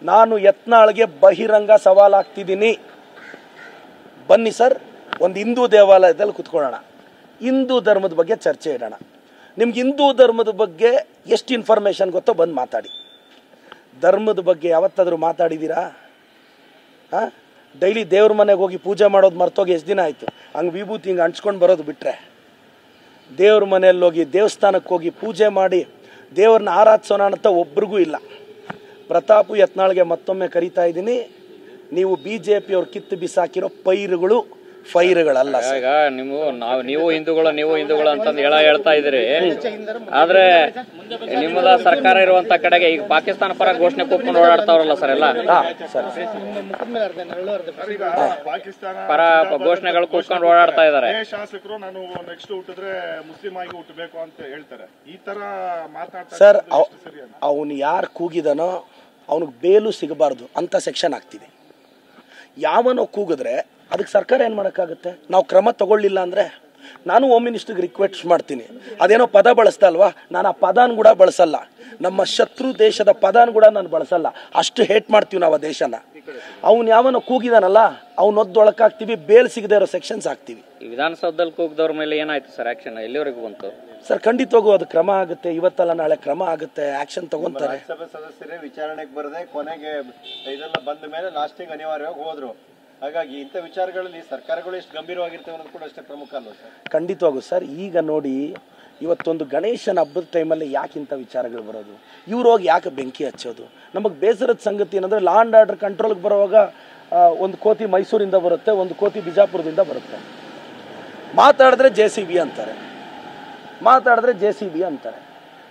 ನಾನು ಯತ್ನಾಳ್ಗೆ ಬಹಿರಂಗ ಸವಾಲಾಗ್ತಿದ್ದೀನಿ. ಬನ್ನಿ ಸರ್, ಒಂದು ಹಿಂದೂ ದೇವಾಲಯದಲ್ಲಿ ಕುತ್ಕೊಳ್ಳೋಣ, ಹಿಂದೂ ಧರ್ಮದ ಬಗ್ಗೆ ಚರ್ಚೆ ಇಡೋಣ. ನಿಮ್ಗೆ ಹಿಂದೂ ಧರ್ಮದ ಬಗ್ಗೆ ಎಷ್ಟು ಇನ್ಫಾರ್ಮೇಷನ್ ಗೊತ್ತೋ ಬಂದು ಮಾತಾಡಿ. ಧರ್ಮದ ಬಗ್ಗೆ ಯಾವತ್ತಾದರೂ ಮಾತಾಡಿದ್ದೀರಾ? ಹಾಂ, ಡೈಲಿ ದೇವ್ರ ಮನೆಗೆ ಹೋಗಿ ಪೂಜೆ ಮಾಡೋದು ಮರ್ತೋಗಿ ಎಷ್ಟು ದಿನ ಆಯಿತು? ಹಂಗೆ ವಿಭೂತಿ ಹಿಂಗೆ ಅಂಟ್ಸ್ಕೊಂಡು ಬರೋದು ಬಿಟ್ಟರೆ, ದೇವ್ರ ಮನೆಯಲ್ಲಿ ಹೋಗಿ ದೇವಸ್ಥಾನಕ್ಕೆ ಹೋಗಿ ಪೂಜೆ ಮಾಡಿ ದೇವ್ರನ್ನ ಆರಾಧಿಸೋಣ ಅಂತ ಒಬ್ರಿಗೂ ಇಲ್ಲ. ಪ್ರತಾಪ್ ಯತ್ನಾಳ್ಗೆ ಮತ್ತೊಮ್ಮೆ ಕರಿತಾ ಇದ್ದೀನಿ, ನೀವು BJP ಅವ್ರು ಕಿತ್ತು ಬಿಸಾಕಿರೋ ಫೈರ್ಗಳಲ್ಲ. ಈಗ ನೀವು ಹಿಂದೂಗಳು ಅಂತಂದು ಹೇಳ್ತಾ ಇದ್ದೀರಿ. ಆದ್ರೆ ನಿಮ್ಮದ ಸರ್ಕಾರ ಇರುವಂತ ಕಡೆಗೆ ಈಗ ಪಾಕಿಸ್ತಾನ ಪರ ಘೋಷಣೆ ಕೂತ್ಕೊಂಡು ಓಡಾಡ್ತಾವ್ರಲ್ಲ ಸರ್ ಎಲ್ಲ ಪರ ಘೋಷಣೆಗಳು ಕೂತ್ಕೊಂಡು ಓಡಾಡ್ತಾ ಇದಾರೆ. ಶಾಸಕರು ನಾನು ನೆಕ್ಸ್ಟ್ ಹುಟ್ಟಿದ್ರೆ ಮುಸ್ಲಿಂ ಆಗಿ ಹುಟ್ಟಬೇಕು ಅಂತ ಹೇಳ್ತಾರೆ. ಈ ತರ ಮಾತಾಡ್ತಾರೆ ಸರ್. ಅವನು ಯಾರು ಕೂಗಿದನೋ ಅವನಿಗೆ ಬೇಲು ಸಿಗಬಾರ್ದು ಅಂತ ಸೆಕ್ಷನ್ ಆಗ್ತಿದೆ. ಯಾವನೋ ಕೂಗಿದ್ರೆ ಅದಕ್ಕೆ ಸರ್ಕಾರ ಏನು ಮಾಡೋಕ್ಕಾಗುತ್ತೆ? ನಾವು ಕ್ರಮ ತಗೊಳ್ಳಿಲ್ಲ ಅಂದರೆ ನಾನು ಹೋಮ್ ಮಿನಿಸ್ಟ್ರಿಗೆ ರಿಕ್ವೆಸ್ಟ್ ಮಾಡ್ತೀನಿ. ಅದೇನೋ ಪದ ಬಳಸ್ತಾ ಅಲ್ವಾ, ನಾನು ಆ ಪದಾನ ಕೂಡ ಬಳಸಲ್ಲ. ನಮ್ಮ ಶತ್ರು ದೇಶದ ಪದಾನ ಕೂಡ ನಾನು ಬಳಸಲ್ಲ. ಅಷ್ಟು ಹೇಟ್ ಮಾಡ್ತೀವಿ ನಾವು ಆ ದೇಶನ. ಅವ್ನು ಯಾವನೋ ಕೂಗಿದಾನಲ್ಲ, ಅವನೊದ್ದೊಳಕಾಗ್ತೀವಿ, ಬೇಲ್ ಸಿಗದೆ ಇರೋ ಸೆಕ್ಷನ್ಸ್ ಹಾಕ್ತೀವಿ. ವಿಧಾನಸೌಧದಲ್ಲಿ ಕೂಗಿದವ್ರ ಮೇಲೆ ಏನಾಯ್ತು ಸರ್ ಆಕ್ಷನ್? ಎಲ್ಲಿವರೆಗೂ ಬಂತು ಸರ್? ಖಂಡಿತವಾಗೂ ಅದು ಕ್ರಮ ಆಗುತ್ತೆ. ಇವತ್ತಲ್ಲ ನಾಳೆ ಕ್ರಮ ಆಗುತ್ತೆ, ಆಕ್ಷನ್ ತಗೊಂತಾರೆ. ರಾಜ್ಯಸಭೆ ಸದಸ್ಯರೇ ವಿಚಾರಣೆಗೆ ಬರದೆ ಕೊನೆಗೆ ಇದೆಲ್ಲ ಬಂದ ಮೇಲೆ ಲಾಸ್ಟಿಗೆ ಅನಿವಾರ್ಯವಾಗಿ ಹೋದ್ರು. ಹಾಗಾಗಿ ಇಂಥ ವಿಚಾರಗಳಲ್ಲಿ ಸರ್ಕಾರಗಳು ಎಷ್ಟು ಗಂಭೀರವಾಗಿರ್ತವೆ ಅನ್ನೋದು ಕೂಡ ಅಷ್ಟೇ ಪ್ರಮುಖ ಅಲ್ವಾ ಸರ್? ಖಂಡಿತವಾಗೂ ಸರ್. ಈಗ ನೋಡಿ, ಇವತ್ತೊಂದು ಗಣೇಶನ ಹಬ್ಬದ ಟೈಮಲ್ಲಿ ಯಾಕೆ ಇಂಥ ವಿಚಾರಗಳು ಬರೋದು? ಇವ್ರು ಹೋಗಿ ಯಾಕೆ ಬೆಂಕಿ ಹಚ್ಚೋದು? ನಮಗೆ ಬೇಸರದ ಸಂಗತಿ ಏನಂದರೆ, ಲಾ ಆ್ಯಂಡ್ ಆರ್ಡರ್ ಕಂಟ್ರೋಲ್ಗೆ ಬರುವಾಗ ಒಂದು ಕೋತಿ ಮೈಸೂರಿಂದ ಬರುತ್ತೆ, ಒಂದು ಕೋತಿ ಬಿಜಾಪುರದಿಂದ ಬರುತ್ತೆ. ಮಾತಾಡಿದ್ರೆ JCB ಅಂತಾರೆ,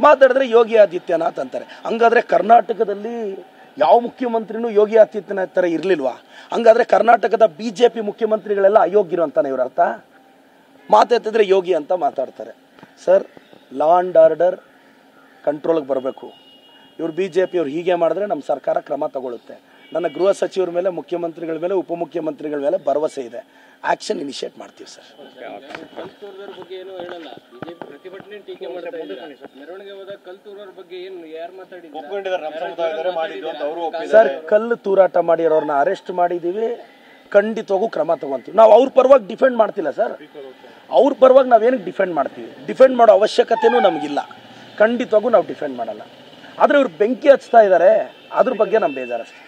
ಮಾತಾಡಿದ್ರೆ ಯೋಗಿ ಆದಿತ್ಯನಾಥ್ ಅಂತಾರೆ. ಹಂಗಾದ್ರೆ ಕರ್ನಾಟಕದಲ್ಲಿ ಯಾವ ಮುಖ್ಯಮಂತ್ರಿನೂ ಯೋಗಿ ಆದಿತ್ಯನಾಥ್ ಥರ ಇರಲಿಲ್ವಾ? ಹಂಗಾದ್ರೆ ಕರ್ನಾಟಕದ BJP ಮುಖ್ಯಮಂತ್ರಿಗಳೆಲ್ಲ ಅಯೋಗ್ಯರು ಅಂತಾನೆ ಇವ್ರ ಅರ್ಥ? ಮಾತಾಡ್ತಿದ್ರೆ ಯೋಗಿ ಅಂತ ಮಾತಾಡ್ತಾರೆ. ಸರ್, ಲಾ ಆ್ಯಂಡ್ ಆರ್ಡರ್ ಕಂಟ್ರೋಲ್ಗೆ ಬರಬೇಕು. ಇವ್ರು BJP ಅವ್ರು ಹೀಗೆ ಮಾಡಿದ್ರೆ ನಮ್ಮ ಸರ್ಕಾರ ಕ್ರಮ ತಗೊಳುತ್ತೆ. ನನ್ನ ಗೃಹ ಸಚಿವರ ಮೇಲೆ, ಮುಖ್ಯಮಂತ್ರಿಗಳ ಮೇಲೆ, ಉಪಮುಖ್ಯಮಂತ್ರಿಗಳ ಮೇಲೆ ಭರವಸೆ ಇದೆ. ಆಕ್ಷನ್ ಇನಿಷಿಯೇಟ್ ಮಾಡ್ತೀವಿ ಸರ್. ಸರ್, ಕಲ್ಲು ತೂರಾಟ ಮಾಡಿರೋರ್ನ ಅರೆಸ್ಟ್ ಮಾಡಿದೀವಿ, ಖಂಡಿತವಾಗೂ ಕ್ರಮ ತಗೊಂತೀವಿ. ನಾವು ಅವ್ರ ಪರವಾಗಿ ಡಿಫೆಂಡ್ ಮಾಡ್ತಿಲ್ಲ ಸರ್. ಅವ್ರ ಪರವಾಗಿ ನಾವೇನಕ್ಕೆ ಡಿಫೆಂಡ್ ಮಾಡ್ತೀವಿ? ಡಿಫೆಂಡ್ ಮಾಡೋ ಅವಶ್ಯಕತೆನೂ ನಮಗಿಲ್ಲ. ಖಂಡಿತವಾಗೂ ನಾವು ಡಿಫೆಂಡ್ ಮಾಡಲ್ಲ. ಆದರೆ ಇವ್ರು ಬೆಂಕಿ ಹಚ್ತಾ ಇದ್ದಾರೆ, ಅದ್ರ ಬಗ್ಗೆ ನಮ್ಮ ಬೇಜಾರಷ್ಟೇ.